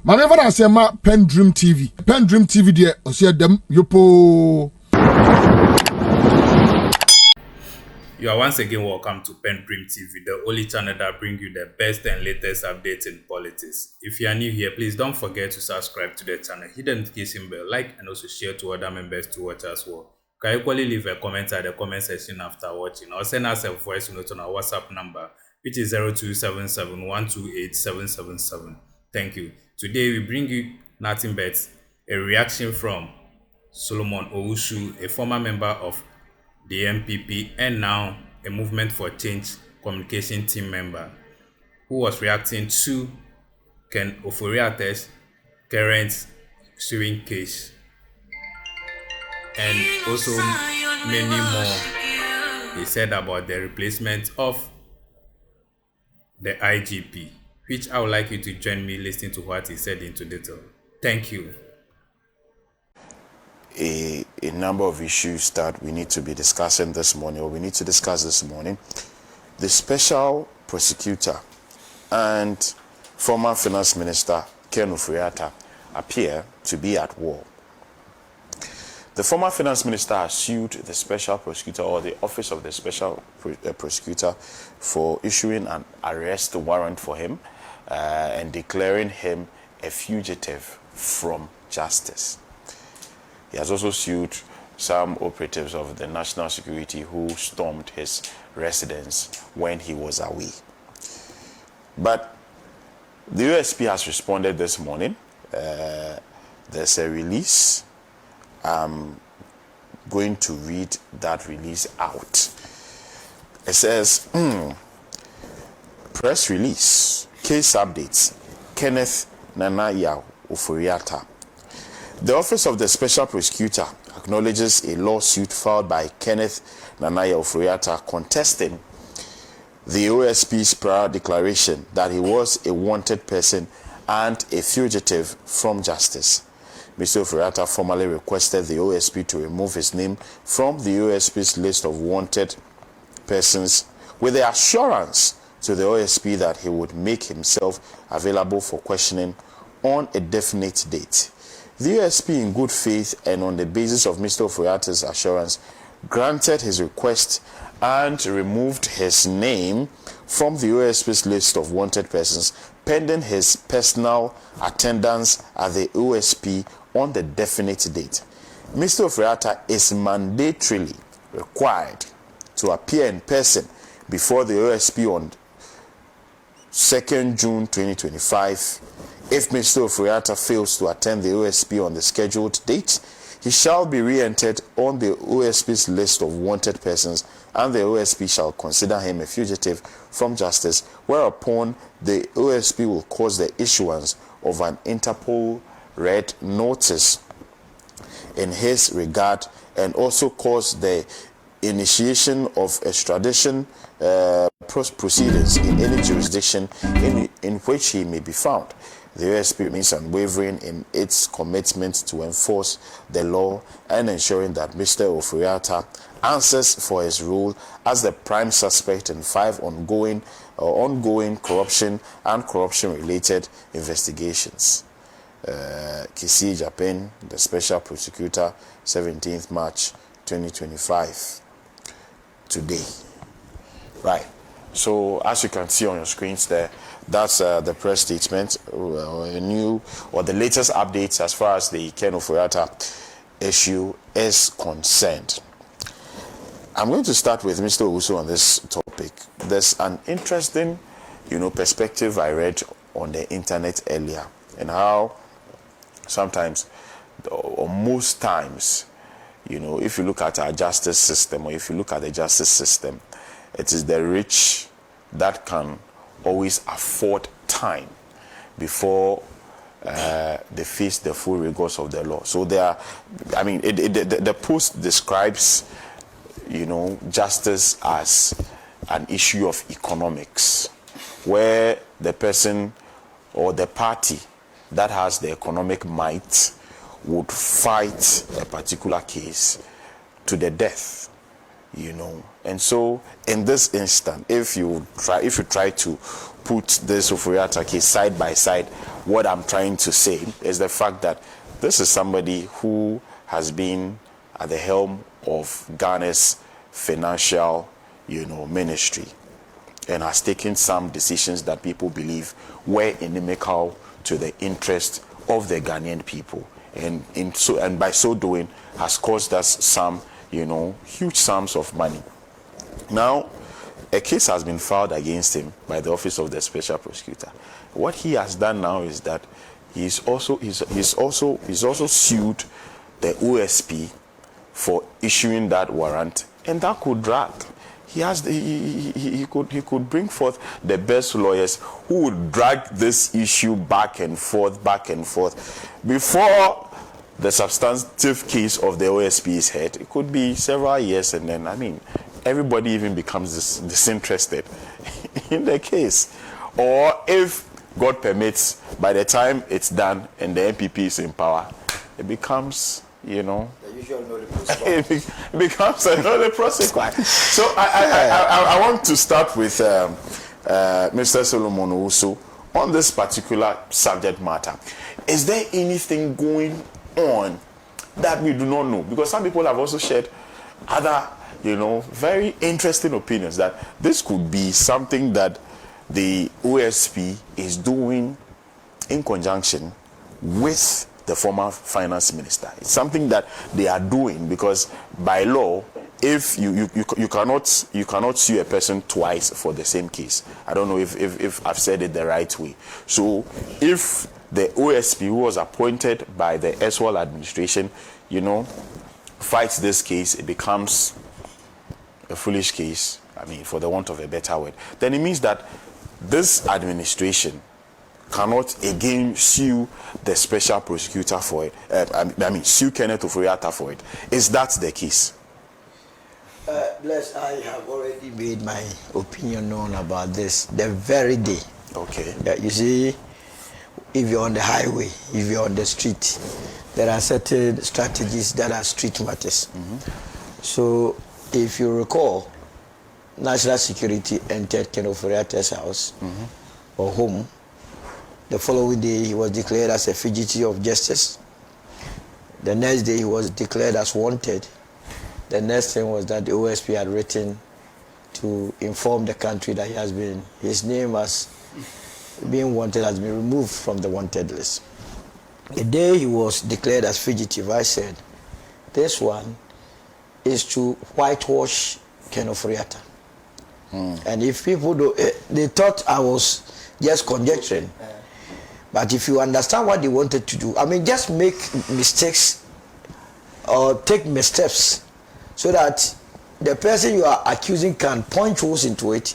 Manever I say ma PENDREAM TV. PENDREAM TV there, I see them yopo. You are once again welcome to PENDREAM TV, the only channel that brings you the best and latest updates in politics. If you are new here, please don't forget to subscribe to the channel, hit the notification bell, like, and also share to other members to watch as well. You can equally leave a comment at the comment section after watching, or send us a voice note on our WhatsApp number, which is 0277128777. Thank you. Today we bring you nothing but a reaction from Solomon Owusu, a former member of the MPP and now a Movement for Change communication team member, who was reacting to Ken Ofori-Atta's current suing case, and also many more he said about the replacement of the IGP, which I would like you to join me listening to what he said into detail. Thank you. A number of issues that we need to be discussing this morning, or we need to discuss this morning. The special prosecutor and former finance minister Ken Ofori-Atta appear to be at war. The former finance minister has sued the special prosecutor, or the office of the special prosecutor, for issuing an arrest warrant for him and declaring him a fugitive from justice. He has also sued some operatives of the national security who stormed his residence when he was away. But the OSP has responded this morning. There's a release. I'm going to read that release out. It says, press release, case updates, Kenneth Nanaya Ofori-Atta. The Office of the Special Prosecutor acknowledges a lawsuit filed by Kenneth Nanaya Ofori-Atta contesting the OSP's prior declaration that he was a wanted person and a fugitive from justice. Mr. Ofori-Atta formally requested the OSP to remove his name from the OSP's list of wanted persons, with the assurance to the OSP that he would make himself available for questioning on a definite date. The OSP, in good faith and on the basis of Mr. Ofori-Atta's assurance, granted his request and removed his name from the OSP's list of wanted persons, pending his personal attendance at the OSP on the definite date. Mr. Ofori-Atta is mandatorily required to appear in person before the OSP on 2nd June 2025. If Mr. Ofori-Atta fails to attend the OSP on the scheduled date, he shall be re-entered on the OSP's list of wanted persons, and the OSP shall consider him a fugitive from justice, whereupon the OSP will cause the issuance of an Interpol red notice in his regard, and also cause the initiation of extradition proceedings in any jurisdiction in which he may be found. The OSP remains unwavering in its commitment to enforce the law and ensuring that Mr. Ofori-Atta answers for his role as the prime suspect in 5 ongoing corruption and corruption-related investigations. Kisi Japan, the Special Prosecutor, 17th March 2025. Today. Right. So as you can see on your screens there, that's the press statement, the latest updates as far as the Ken Ofori-Atta issue is concerned. I'm going to start with Mr. Owusu on this topic. There's an interesting, perspective I read on the internet earlier, and how sometimes, or most times, if you look at our justice system, or if you look at the justice system, it is the rich that can always afford time before they face the full rigors of the law. So the post describes, justice as an issue of economics, where the person or the party that has the economic might would fight a particular case to the death, And so in this instant, if you try to put this Ofori-Atta case side by side what I'm trying to say is the fact that this is somebody who has been at the helm of Ghana's financial, ministry, and has taken some decisions that people believe were inimical to the interest of the Ghanaian people, and by so doing has caused us some, huge sums of money. Now, a case has been filed against him by the Office of the Special Prosecutor. What he has done now is that he's also sued the OSP for issuing that warrant, and that could drag. He could bring forth the best lawyers who would drag this issue back and forth before the substantive case of the OSP is heard. It could be several years, and then everybody even becomes disinterested in the case. Or if God permits, by the time it's done and the NPP is in power, it becomes, the usual it becomes another prosecutor. So I want to start with Mr. Solomon Owusu on this particular subject matter. Is there anything going on that we do not know? Because some people have also shared other, very interesting opinions that this could be something that the OSP is doing in conjunction with the former finance minister. It's something that they are doing because by law, if you cannot sue a person twice for the same case. I don't know if I've said it the right way. So if the OSP, who was appointed by the Eswal administration, fights this case, it becomes a foolish case, for the want of a better word. Then it means that this administration cannot again sue the special prosecutor for it. Sue Kenneth Ofori-Atta for it. Is that the case? Bless, I have already made my opinion known about this the very day. Okay. You see, if you're on the highway, if you're on the street, there are certain strategies that are street matters. Mm-hmm. So, if you recall, National Security entered Kenneth Ofori-Atta's house or home. The following day, he was declared as a fugitive of justice. The next day, he was declared as wanted. The next thing was that the OSP had written to inform the country that his name as being wanted has been removed from the wanted list. The day he was declared as fugitive, I said, this one is to whitewash Kenneth Ofori-Atta. And if people they thought I was just conjecturing. But if you understand what they wanted to do, just make mistakes or take missteps so that the person you are accusing can point holes into it,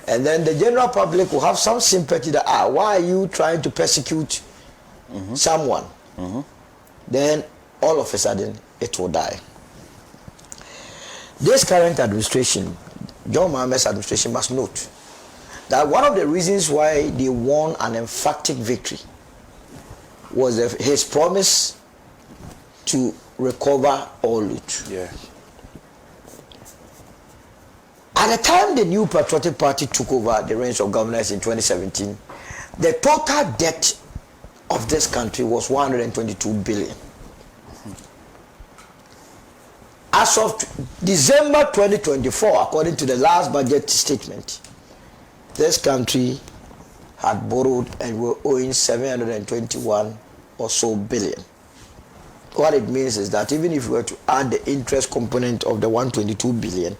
and then the general public will have some sympathy that, why are you trying to persecute someone? Then all of a sudden it will die. This current administration, John Mohammed's administration, must note that one of the reasons why they won an emphatic victory was his promise to recover all loot. Yeah. At the time the New Patriotic Party took over the reins of governance in 2017, the total debt of this country was 122 billion. As of December 2024, according to the last budget statement, this country had borrowed and were owing 721 or so billion. What it means is that even if we were to add the interest component of the 122 billion,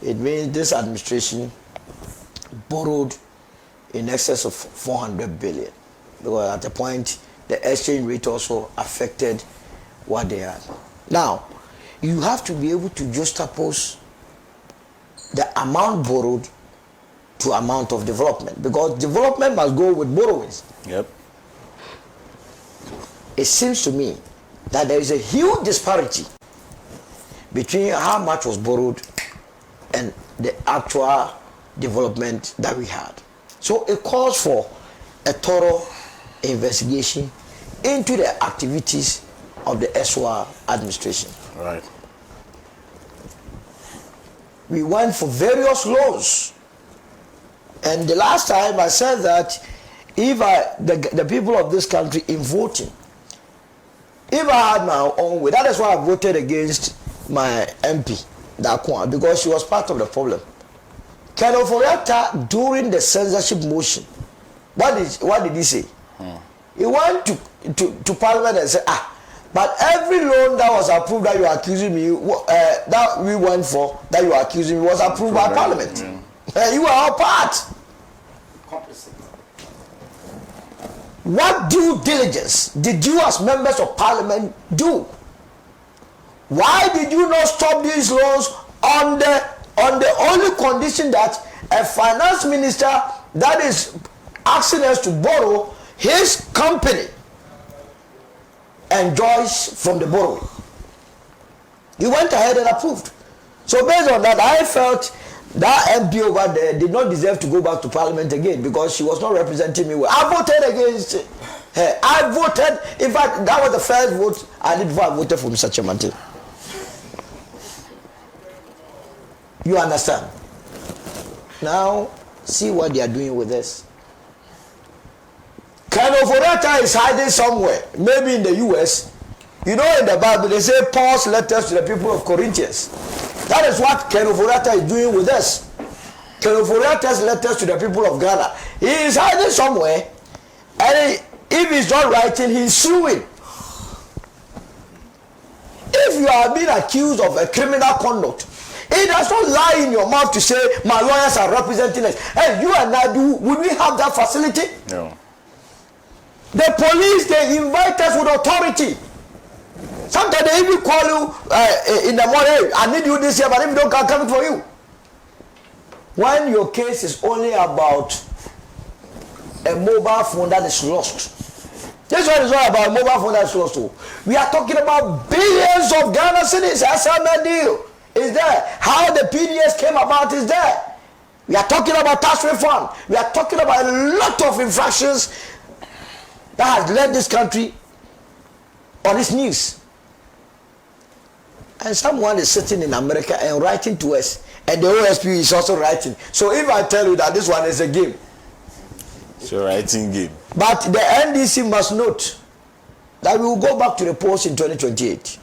it means this administration borrowed in excess of 400 billion. Because at the point, the exchange rate also affected what they had. Now, you have to be able to juxtapose the amount borrowed to amount of development, because development must go with borrowings. Yep. It seems to me that there is a huge disparity between how much was borrowed and the actual development that we had. So it calls for a thorough investigation into the activities of the Eswal administration. Right. We went for various loans. And the last time I said that if the people of this country in voting, if I had my own way, that is why I voted against my MP, Dakwa, because she was part of the problem. Ken Ofori-Atta, during the censorship motion, what did he say? He went to Parliament and said, but every loan that was approved that you are accusing me, that we went for, that you are accusing me, was approved by Parliament. You are all part. What due diligence did you as members of Parliament do? Why did you not stop these loans on the only condition that a finance minister that is asking us to borrow, his company enjoys from the borrowing? You went ahead and approved. So based on that, I felt that MP over there did not deserve to go back to Parliament again because she was not representing me well. I voted against her. I voted, in fact, that was the first vote I did before I voted for Mr. Chemante. You understand? Now, see what they are doing with this. Ken Ofori-Atta is hiding somewhere, maybe in the US. You know, in the Bible, they say Paul's letters to the people of Corinthians. That is what Ken Ofori-Atta is doing with us. Ken Ofori-Atta's letters to the people of Ghana. He is hiding somewhere, and if he's not writing, he's suing. If you are being accused of a criminal conduct, it does not lie in your mouth to say, my lawyers are representing us. Hey, you and I, would we have that facility? No. The police, they invite us with authority. Sometimes they even call you in the morning, hey, I need you this year, but if you don't come, coming for you. When your case is only about a mobile phone that is lost. This one is not about a mobile phone that is lost. We are talking about billions of Ghana cedis. SMA deal is there. How the PDS came about is there. We are talking about tax refund. We are talking about a lot of infractions that has led this country on its knees. And someone is sitting in America and writing to us, and the OSP is also writing. So if I tell you that this one is a game, it's a writing game. But the NDC must note that we will go back to the polls in 2028.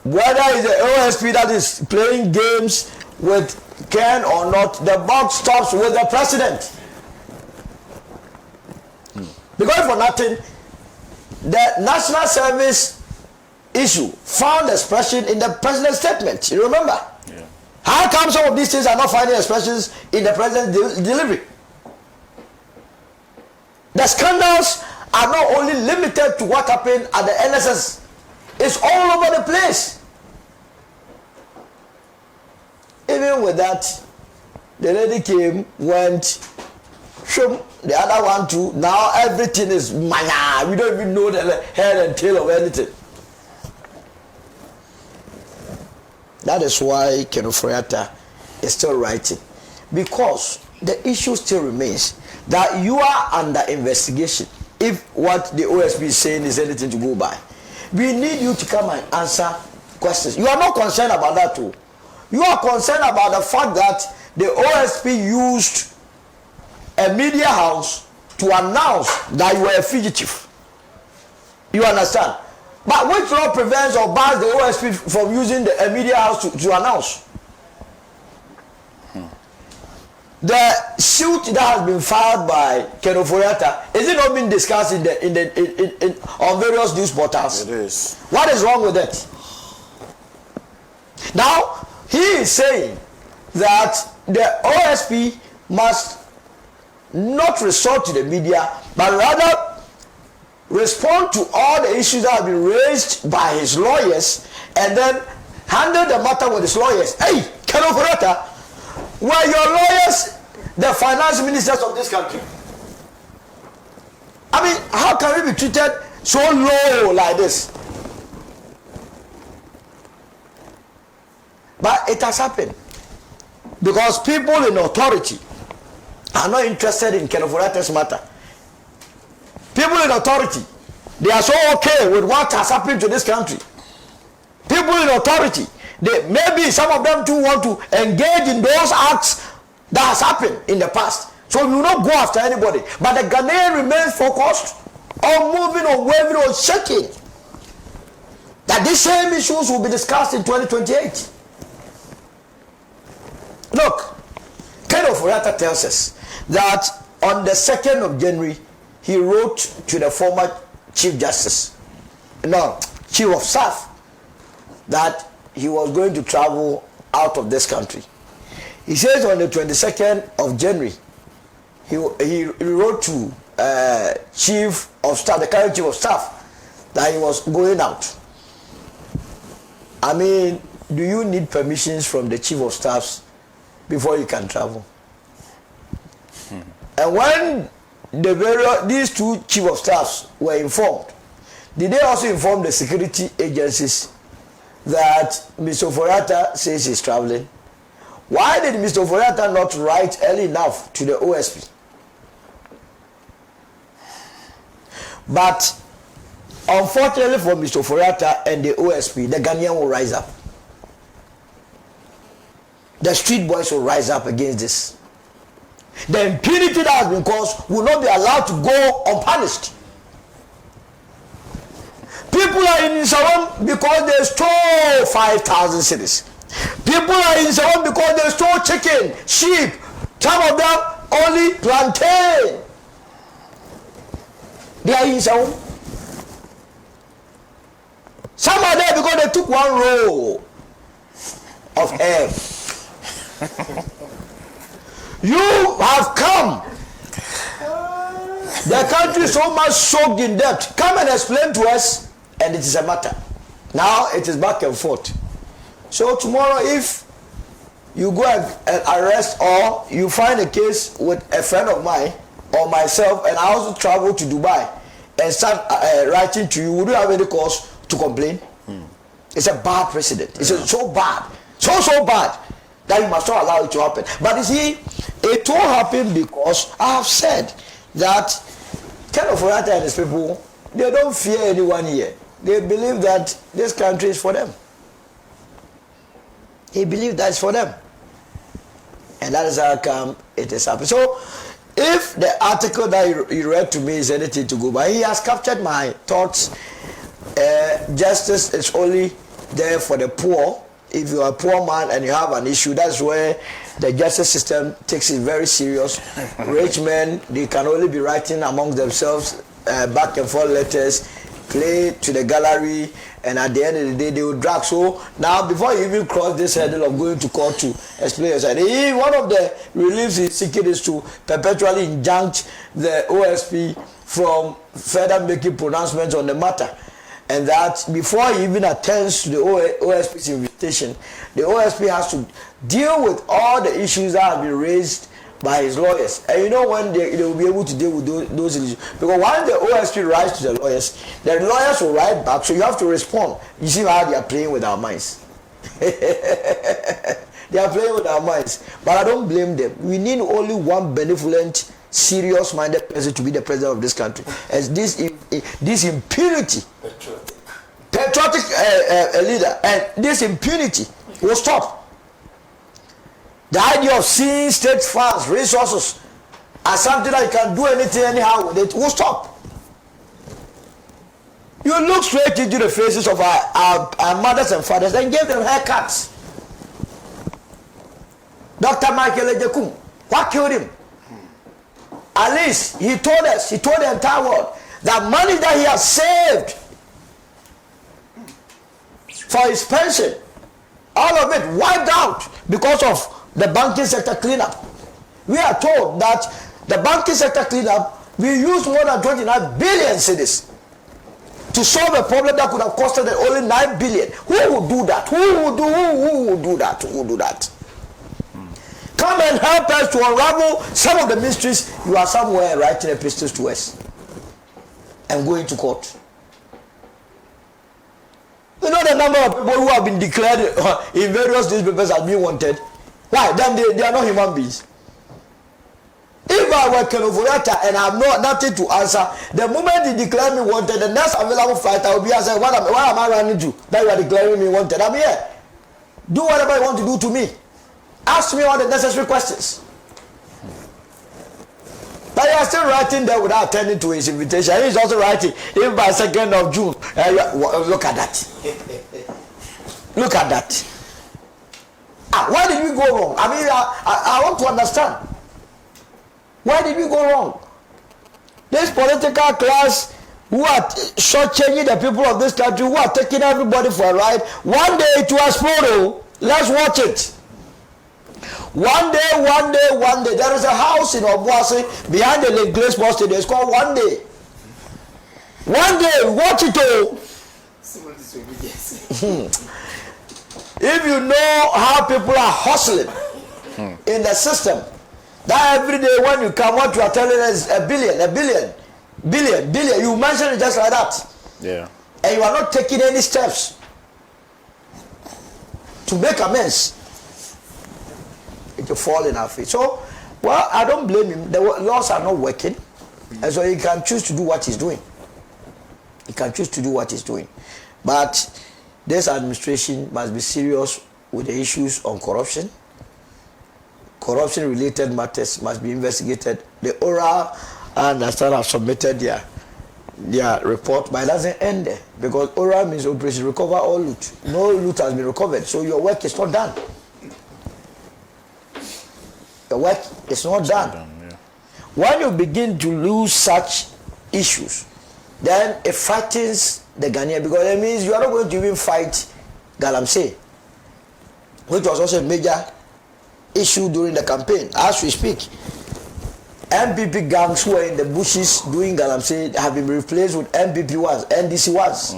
Whether it's the OSP that is playing games with Ken or not, the buck stops with the president. Because for nothing, the national service issue found expression in the president's statement. You remember? Yeah. How come some of these things are not finding expressions in the president's delivery? The scandals are not only limited to what happened at the NSS. It's all over the place. Even with that, the lady came, went, the other one too. Now everything is maya. We don't even know the head and tail of anything. That is why Ken Ofori-Atta is still writing. Because the issue still remains that you are under investigation. If what the OSP is saying is anything to go by, we need you to come and answer questions. You are not concerned about that too. You are concerned about the fact that the OSP used a media house to announce that you were a fugitive. You understand? But which law prevents or bans the OSP from using a media house to announce? The suit that has been filed by Ken Ofori-Atta, is it not being discussed on various news portals? It is. What is wrong with it? Now, he is saying that the OSP must not resort to the media, but rather respond to all the issues that have been raised by his lawyers and then handle the matter with his lawyers. Hey, Ken Ofori-Atta, were your lawyers the finance ministers of this country? I mean, how can we be treated so low like this? But it has happened because people in authority are not interested in Ken Ofori-Atta's matter. People in authority, they are so okay with what has happened to this country. People in authority, maybe some of them too want to engage in those acts that has happened in the past. So we will not go after anybody. But the Ghanaian remains focused on moving, on waving, on shaking. That these same issues will be discussed in 2028. Look, Ken Ofori-Atta tells us that on the 2nd of January, he wrote to the former Chief Justice, Chief of Staff, that he was going to travel out of this country. He says on the 22nd of January, he wrote to Chief of Staff, the current Chief of Staff, that he was going out. I mean, do you need permissions from the Chief of Staffs before you can travel? And when these two Chief of Staffs were informed, did they also inform the security agencies that Mr. Ofori-Atta says he's traveling? Why did Mr. Ofori-Atta not write early enough to the OSP? But unfortunately for Mr. Ofori-Atta and the OSP, the Ghanaian will rise up. The street boys will rise up against this. The impunity that has been caused will not be allowed to go unpunished. People are in Insawam because they stole 5,000 cities. People are in Insawam because they stole chicken, sheep, some of them only plantain. They are in Insawam. Some are there because they took one roll of herb. You have come. The country is so much soaked in debt. Come and explain to us, and it is a matter. Now it is back and forth. So tomorrow, if you go and arrest, or you find a case with a friend of mine or myself, and I also travel to Dubai and start writing to you, would you have any cause to complain? It's a bad precedent. It's so bad, so bad, that you must not allow it to happen. But you see, it won't happen because I have said that Ken Ofori-Atta and his people, they don't fear anyone here. They believe that this country is for them. They believe that it's for them. And that is how come it is happening. So, if the article that you read to me is anything to go by, he has captured my thoughts. Justice is only there for the poor. If you are a poor man and you have an issue, that's where the justice system takes it very serious. Rich men, they can only be writing among themselves back and forth letters, play to the gallery, and at the end of the day, they will drag. So now, before you even cross this hurdle of going to court to explain yourself, one of the reliefs he's seeking is to perpetually injunct the OSP from further making pronouncements on the matter. And that before he even attends to the OSP's invitation, the OSP has to deal with all the issues that have been raised by his lawyers. And you know when they will be able to deal with those issues. Because once the OSP writes to the lawyers will write back, so you have to respond. You see how they are playing with our minds. They are playing with our minds. But I don't blame them. We need only one benevolent, serious-minded person to be the president of this country. As this impunity, patriotic leader, and this impunity will stop. The idea of seeing state funds, resources, as something that you can do anything anyhow with it will stop. You look straight into the faces of our mothers and fathers and gave them haircuts. Dr. Michael Ejekum, what killed him? At least he told us, he told the entire world that money that he has saved for his pension, all of it wiped out because of the banking sector cleanup. We are told that the banking sector cleanup, we used more than 29 billion cedis to solve a problem that could have costed only 9 billion. Who would do that? Who would do that? Who would do that? Come and help us to unravel some of the mysteries. You are somewhere writing epistles to us and going to court. You know the number of people who have been declared in various newspapers as being wanted. Why? Then they are not human beings. If I were Ken Ofori-Atta and I have nothing to answer, the moment he declared me wanted, the next available flight I will be answering, what am I running to? That you are declaring me wanted. I'm here. Do whatever you want to do to me. Ask me all the necessary questions. But you are still writing there without attending to his invitation. He is also writing, even by 2nd of June. Look at that. Look at that. Why did we go wrong? I mean, I want to understand. Why did we go wrong? This political class who are shortchanging the people of this country, who are taking everybody for a ride, one day it will explode. Let's watch it. One day. There is a house in Obuasi behind the Lake Glace Sports Stadium. It's called One Day. One day, watch it all. If you know how people are hustling in the system, that every day when you come, what you are telling us is a billion. You mention it just like that. Yeah. And you are not taking any steps to make amends. It will fall in our face. So, well, I don't blame him. The laws are not working. And so he can choose to do what he's doing. But this administration must be serious with the issues on corruption. Corruption-related matters must be investigated. The oral and National have submitted their report, but it doesn't end there because oral means operation recover all loot. No loot has been recovered, so your work is not done. Your work is not done. When you begin to lose such issues, then it frightens the Ghanaian because it means you are not going to even fight Galamsey, which was also a major issue during the campaign. As we speak, MPP gangs who are in the bushes doing Galamsey have been replaced with MPP ones, NDC ones.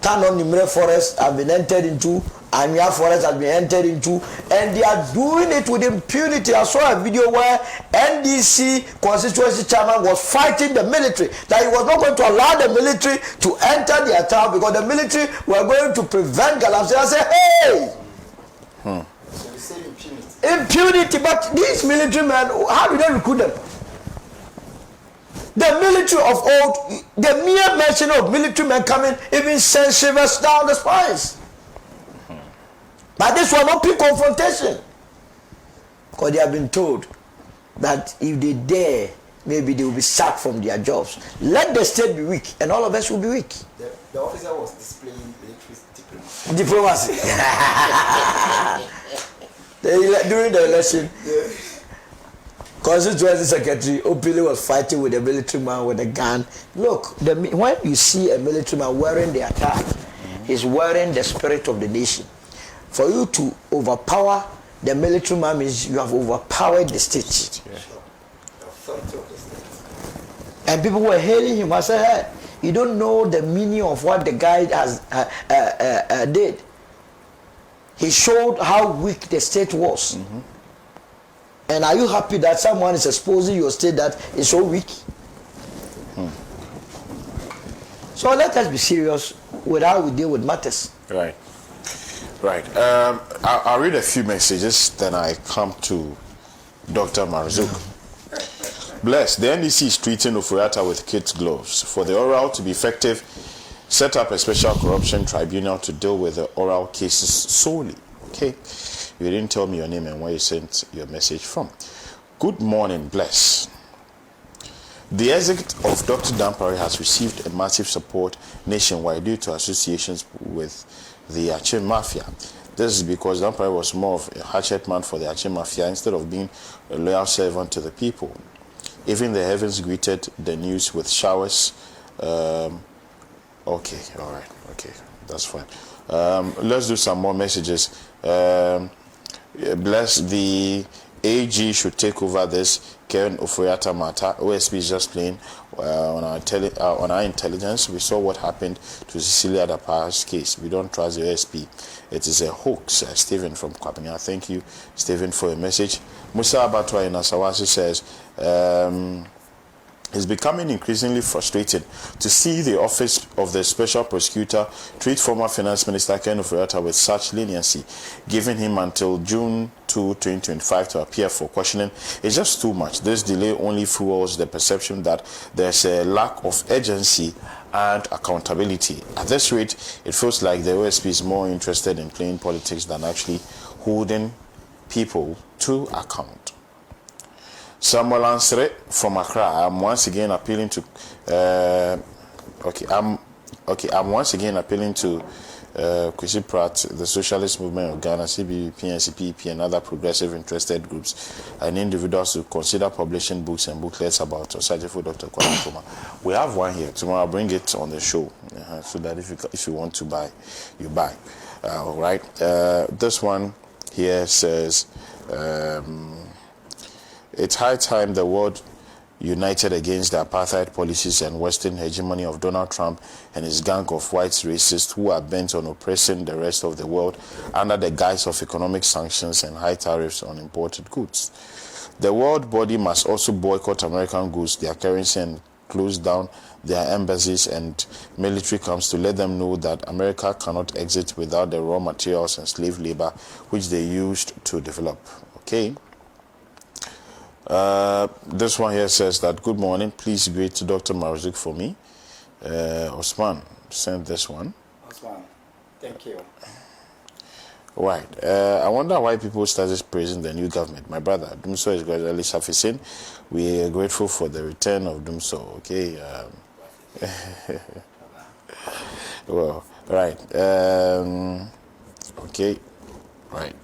Tanon Nimere Forest have been entered into, Anya Forest has been entered into, and they are doing it with impunity. I saw a video where NDC constituency chairman was fighting the military, that he was not going to allow the military to enter their town because the military were going to prevent Galamsey. I said, hey! Impunity, but these military men, how do they recruit them? The military of old, the mere mention of military men coming even sends shivers down the spines. But this will not be confrontation. Because they have been told that if they dare, maybe they will be sacked from their jobs. Let the state be weak, and all of us will be weak. The officer was displaying diplomacy. During the election, Constituency Secretary openly was fighting with a military man with a gun. Look, when you see a military man wearing the attire, he's wearing the spirit of the nation. For you to overpower the military man means you have overpowered the state. And people were hailing him. I said, hey, you don't know the meaning of what the guy has did. He showed how weak the state was. And are you happy that someone is exposing your state that is so weak? So let us be serious with how we deal with matters. Right. I'll read a few messages, then I come to Dr. Marzouk. Bless, the NDC is treating Ofori-Atta with kid gloves. For the oral to be effective, set up a special corruption tribunal to deal with the oral cases solely. Okay? You didn't tell me your name and where you sent your message from. Good morning, Bless. The exit of Dr. Dampare has received a massive support nationwide due to associations with the Ache Mafia. This is because Dampare was more of a hatchet man for the Ache Mafia instead of being a loyal servant to the people. Even the heavens greeted the news with showers. Okay, all right, okay, that's fine. Let's do some more messages. Bless, the AG should take over this Karen Ofori-Atta matter. OSP is just playing on our intelligence. We saw what happened to Cecilia Dampare's case. We don't trust the OSP. It is a hoax. Stephen from Kwapenya. Thank you, Stephen, for your message. Musa Abatwa in Asawasi says, it's becoming increasingly frustrating to see the office of the special prosecutor treat former finance minister Ken Ofori-Atta with such leniency, giving him until June 2, 2025 to appear for questioning. It's just too much. This delay only fuels the perception that there's a lack of urgency and accountability. At this rate, it feels like the OSP is more interested in playing politics than actually holding people to account. Samuel Ansere from Accra. I'm once again appealing to I'm once again appealing to Kwesi Pratt, the Socialist Movement of Ghana, CBP, NCPP, and other progressive interested groups and individuals to consider publishing books and booklets about Osajifo Dr. Kwame Nkrumah. We have one here. Tomorrow I'll bring it on the show so that if you want to buy, you buy. All right. This one here says, it's high time the world united against the apartheid policies and Western hegemony of Donald Trump and his gang of white racists who are bent on oppressing the rest of the world under the guise of economic sanctions and high tariffs on imported goods. The world body must also boycott American goods, their currency, and close down their embassies and military camps to let them know that America cannot exist without the raw materials and slave labor which they used to develop. Okay. This one here says that, good morning, please greet Dr. Marzik for me. Osman sent this one. Osman, thank you. Right. I wonder why people started praising the new government. My brother, Dumso is gradually surfacing. We are grateful for the return of Dumso. Okay. Well, right. Okay. Right.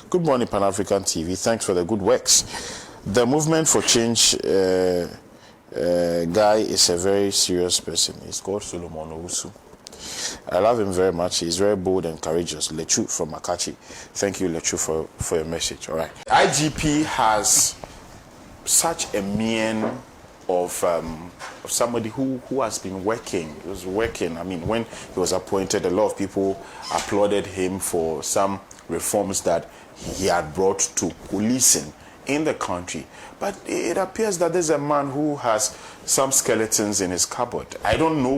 Good morning, Pan-African TV. Thanks for the good works. The movement for change guy is a very serious person. He's called Solomon Owusu. I love him very much. He's very bold and courageous. Lechu from Makachi. Thank you, Lechu, for your message. All right. IGP has such a mien of somebody who has been working. He was working. I mean, when he was appointed, a lot of people applauded him for some reforms that he had brought to policing in the country. But it appears that there's a man who has some skeletons in his cupboard. I don't know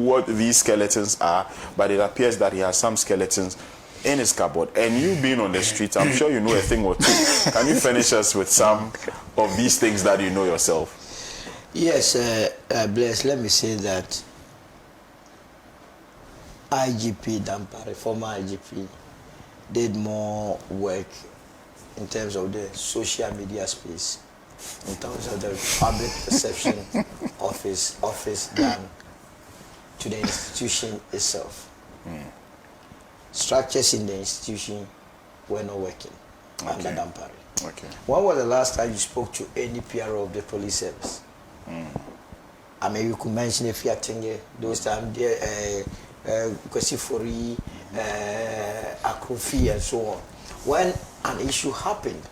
what these skeletons are, but it appears that he has some skeletons in his cupboard. And you being on the street, I'm sure you know a thing or two. Can you finish us with some of these things that you know yourself? Yes, Bless, let me say that IGP Dampare, former IGP, did more work in terms of the social media space, in terms of the public perception of his office than to the institution itself. Structures in the institution were not working under Dampare. Okay. When was the last time you spoke to any PRO of the police service? I mean, you could mention if you are thinking those times, Kwesi Fori, Akrofi, and so on. When an issue happened,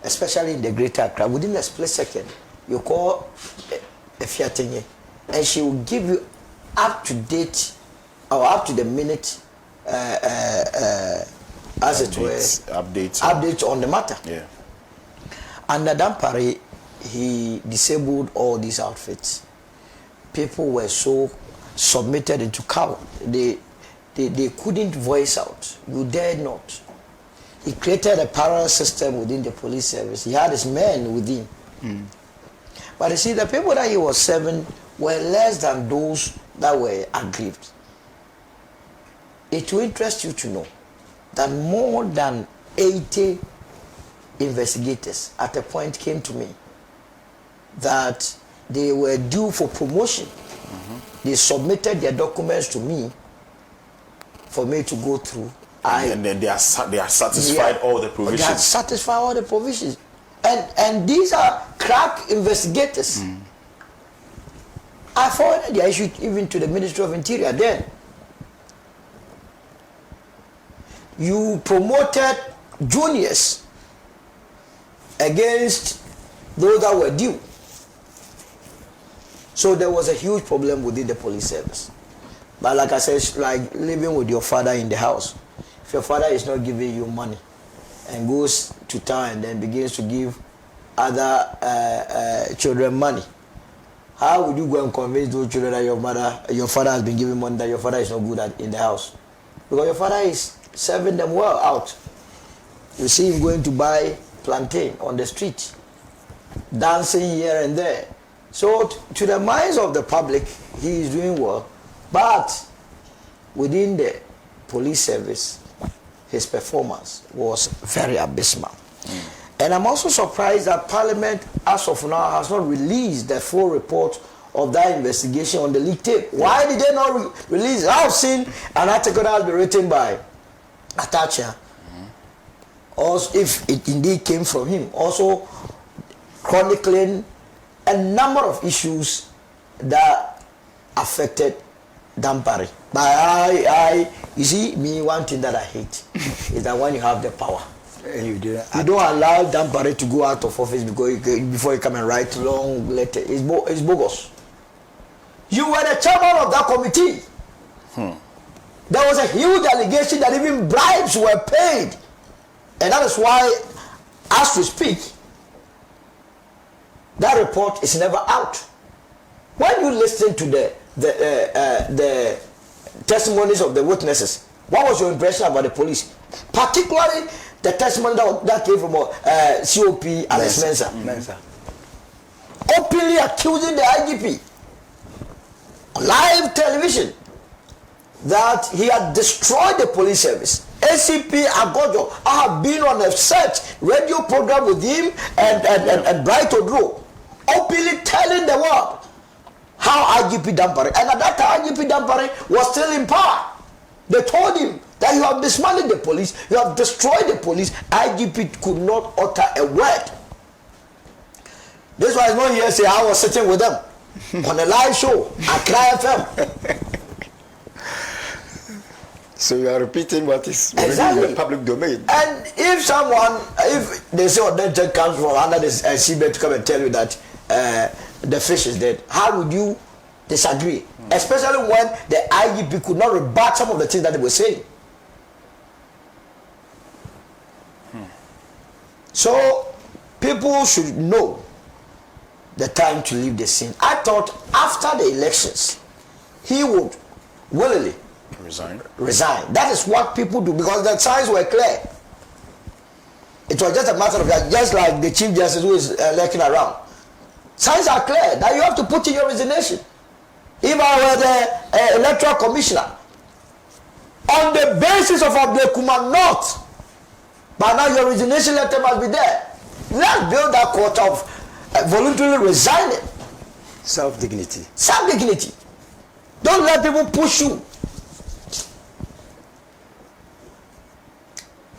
especially in the Greater Accra, within a split second, you call a Fiatinye, and she will give you up to date or up to the minute, as it were, updates on the matter. Yeah. Under Dampare, he disabled all these outfits. People were so submitted into cow. They couldn't voice out. You dared not. He created a parallel system within the police service. He had his men within. But you see, the people that he was serving were less than those that were aggrieved. It will interest you to know that more than 80 investigators at a point came to me that they were due for promotion. They submitted their documents to me for me to go through. And then they are satisfied all the provisions. They are satisfied all the provisions. And these are crack investigators. I forwarded the issue even to the Ministry of Interior then. You promoted juniors against those that were due. So there was a huge problem within the police service. But like I said, it's like living with your father in the house. If your father is not giving you money and goes to town and then begins to give other children money, how would you go and convince those children that your father has been giving money, that your father is not good at in the house? Because your father is serving them well out. You see him going to buy plantain on the street, dancing here and there. So to the minds of the public, he is doing well. But within the police service, his performance was very abysmal. And I'm also surprised that Parliament, as of now, has not released the full report of that investigation on the leak tape. Why did they not release it? I've seen an article that has been written by Atacha, also if it indeed came from him, also chronicling a number of issues that affected Dampare. But you see, me, one thing that I hate is that when you have the power, you don't allow Dampare to go out of office before you come and write long letter. It's bogus. You were the chairman of that committee. There was a huge allegation that even bribes were paid. And that is why, as we speak, that report is never out. When you listen to the testimonies of the witnesses, what was your impression about the police? Particularly the testimony that came from COP Alex Mensah. Openly accusing the IGP on live television that he had destroyed the police service. ACP Agojo, I have been on a search radio program with him and Bright Odro, openly telling the world how IGP Dampare, and at that time IGP Dampare was still in power. They told him that you have dismantled the police, you have destroyed the police. IGP could not utter a word. This was not here say I was sitting with them on a live show at Cry FM. So you are repeating what is exactly in the public domain. And if they say Odente comes from under the seabed to come and tell you that the fish is dead, how would you disagree? Especially when the IGP could not rebut some of the things that they were saying. So people should know the time to leave the scene. I thought after the elections, he would willingly resign. That is what people do, because the signs were clear. It was just a matter of that, just like the Chief Justice who is lurking around. Signs are clear that you have to put in your resignation. If I were the electoral commissioner, on the basis of Ablekuma North, by now your resignation letter must be there. Let's build that culture of voluntarily resigning. Self-dignity. Self-dignity. Don't let people push you.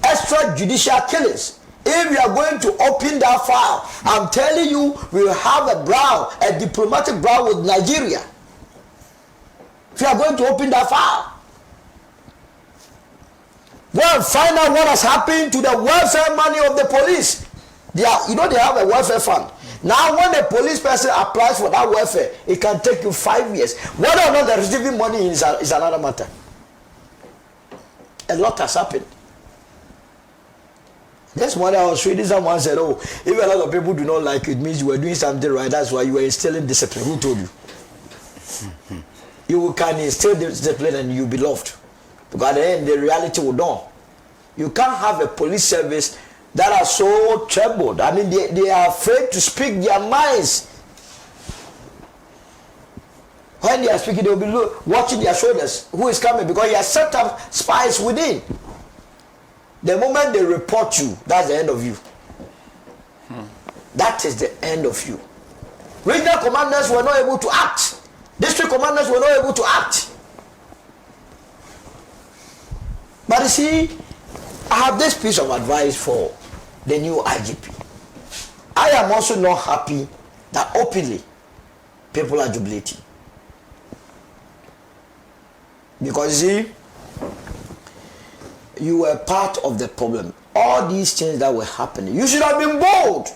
Extrajudicial killings. If you are going to open that file, I'm telling you, we will have a diplomatic brawl with Nigeria. If you are going to open that file, go and find out what has happened to the welfare money of the police. They have a welfare fund. Now, when a police person applies for that welfare, it can take you 5 years. Whether or not they're receiving money is another matter. A lot has happened. This morning I was reading, someone said, oh, if a lot of people do not like you, it means you were doing something right. That's why you were instilling discipline. Who told you? You can instill discipline and you'll be loved. Because at the end, the reality will dawn. You can't have a police service that are so troubled. I mean, they are afraid to speak their minds. When they are speaking, they will be watching their shoulders. Who is coming? Because he has set up spies within. The moment they report you, that's the end of you. That is the end of you. Regional commanders were not able to act. District commanders were not able to act. But you see, I have this piece of advice for the new IGP. I am also not happy that openly people are jubilating. Because you see, you were part of the problem. All these things that were happening, you should have been bold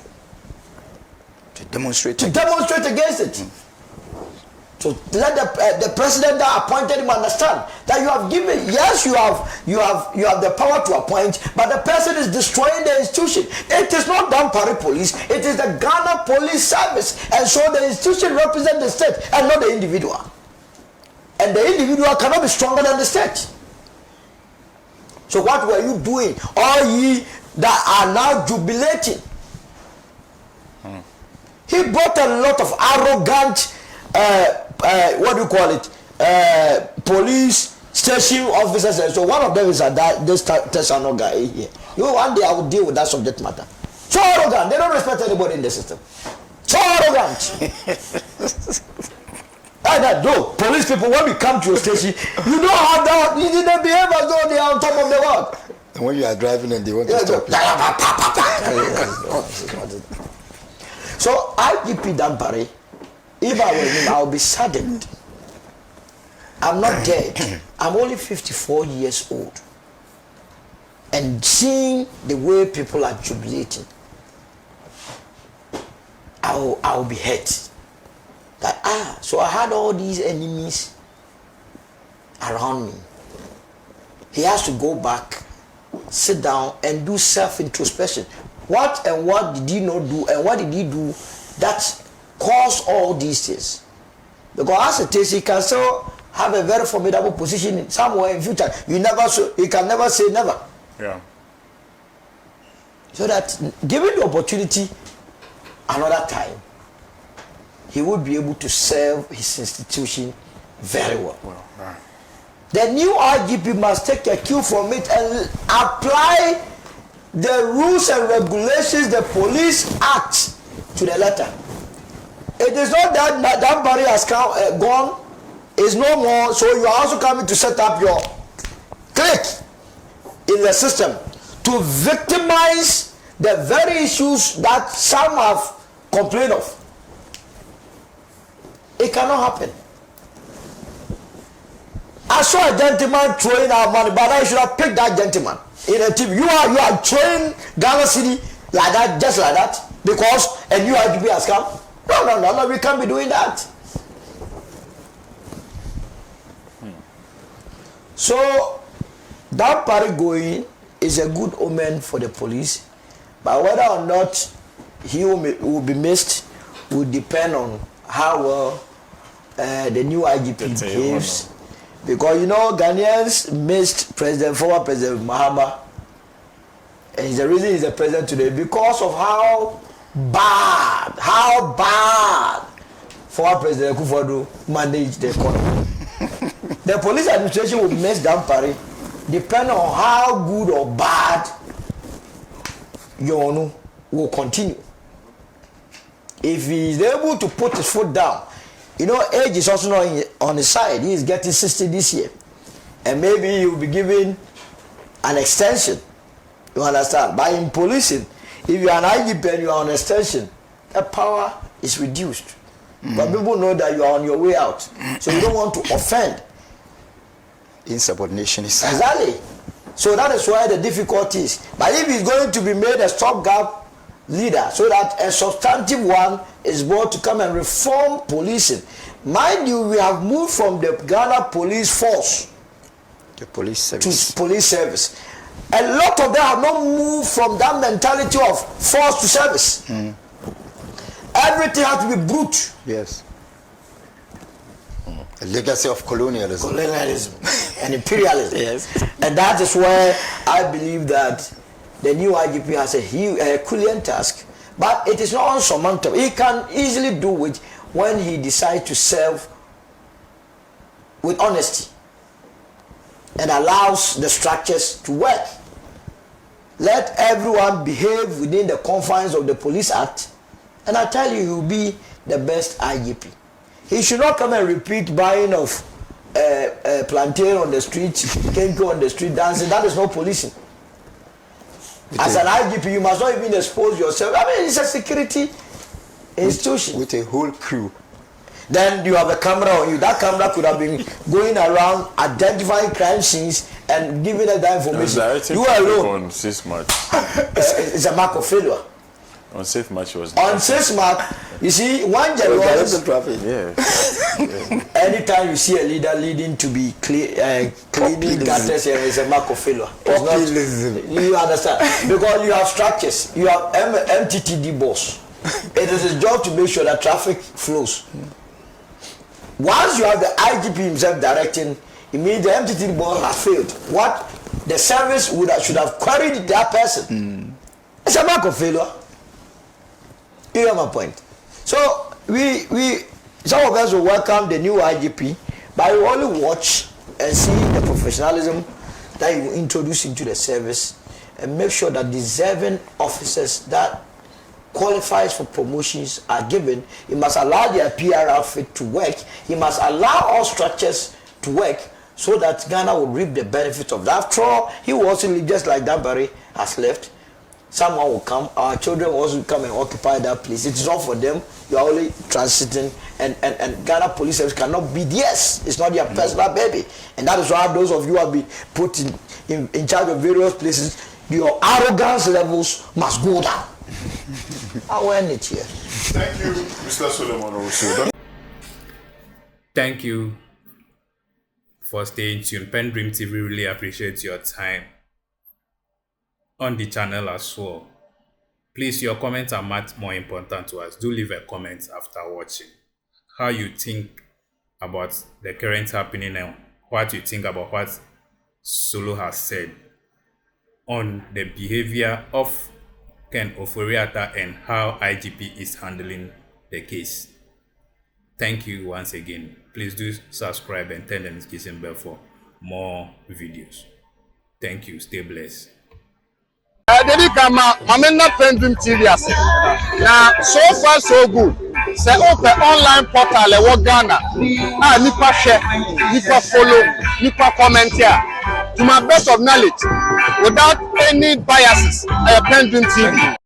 To demonstrate against it. So let the president that appointed him understand that you have given, yes, you have the power to appoint, but the person is destroying the institution. It is not Dampare Police, it is the Ghana Police Service, and so the institution represents the state and not the individual. And the individual cannot be stronger than the state. So what were you doing? All ye that are now jubilating. He brought a lot of arrogant, what do you call it? Police station officers. And so one of them is this Tesano guy here. One day I will deal with that subject matter. So arrogant. They don't respect anybody in the system. So arrogant. And no, police people, when we come to your station, you don't have that. You didn't behave as though they are on top of the world. And when you are driving and they want to stop you. So IGP Dampare, if I were him, I would be saddened. I'm not dead. I'm only 54 years old. And seeing the way people are jubilating, I'll be hurt. That so I had all these enemies around me. He has to go back, sit down, and do self-introspection. What did he not do, and what did he do that caused all these things? Because as it is, he can still have a very formidable position somewhere in future. You can never say never. Yeah. So that given the opportunity another time, he would be able to serve his institution very well. The new IGP must take a cue from it and apply the rules and regulations, the Police Act, to the letter. It is not that Dampare has gone, is no more, so you are also coming to set up your clique in the system to victimize the very issues that some have complained of. It cannot happen. I saw a gentleman throwing out money, but I should have picked that gentleman in a TV. You are throwing Galamsey like that, just like that, because a new IGP has come. No, we can't be doing that. So Dampare going is a good omen for the police, but whether or not he will be missed will depend on how well the new IGP behaves. Because Ghanaians missed former President Mahama, and the reason he's the president today because of how bad former President Kufuor managed the economy. The police administration will miss Dampare depending on how good or bad Yonu will continue. If he is able to put his foot down, age is also not on his side. He is getting 60 this year. And maybe he will be given an extension. You understand? But in policing, if you are an IGP and you are on extension, the power is reduced. But people know that you are on your way out. So you don't want to offend. Insubordination is... Exactly. So that is why the difficulty is. But if he's going to be made a stopgap leader so that a substantive one is brought to come and reform policing. Mind you, we have moved from the Ghana police force the police service to police service. A lot of them have not moved from that mentality of force to service. Everything has to be brute. Yes. A legacy of colonialism And imperialism. Yes. And that is where I believe that the new IGP has a Herculean task, but it is not unsurmountable. He can easily do it when he decides to serve with honesty and allows the structures to work. Let everyone behave within the confines of the Police Act, and I tell you, he will be the best IGP. He should not come and repeat buying of plantain on the street, kenko on the street, dancing. That is not policing. As an IGP, you must not even expose yourself. I mean, it's a security institution. With a whole crew. Then you have a camera on you. That camera could have been going around identifying crime scenes and giving us that information. You alone. On 6 March. It's a mark of failure. On 6 March was... On 6 March, you see, one January... traffic. Yeah. Anytime you see a leader leading to be cleaning gutters, it's a mark of failure. It's not, you understand? Because you have structures. You have MTTD boss. It is his job to make sure that traffic flows. Once you have the IGP himself directing, it means the MTTD boss has failed. What the service should have queried that person. It's a mark of failure. You have my point. So some of us will welcome the new IGP, but we only watch and see the professionalism that he will introduce into the service, and make sure that deserving officers that qualifies for promotions are given. He must allow their PR outfit to work. He must allow all structures to work so that Ghana will reap the benefit of that. After all, he will also live just like Dampare has left. Someone will come, our children will also come and occupy that place. It is not for them. You are only transiting, and Ghana police service cannot be theirs. It's not your personal baby. And that is why those of you who have been put in charge of various places, your arrogance levels must go down. I went it here. Thank you, Mr. Solomon Owusu. Thank you for staying tuned. PENDREAM TV really appreciates your time on the channel as well. Please, your comments are much more important to us. Do leave a comment after watching how you think about the current happening and what you think about what Solo has said on the behavior of Ken Ofori-Atta and how IGP is handling the case. Thank you once again. Please do subscribe and turn the notification bell for more videos. Thank you. Stay blessed. Dedi kama mamena PENDREAM TV ase na so far so good. Say open online portal e wo Ghana. Nipa share, nipa follow, nipa comment here. To my best of knowledge, without any biases, PENDREAM TV.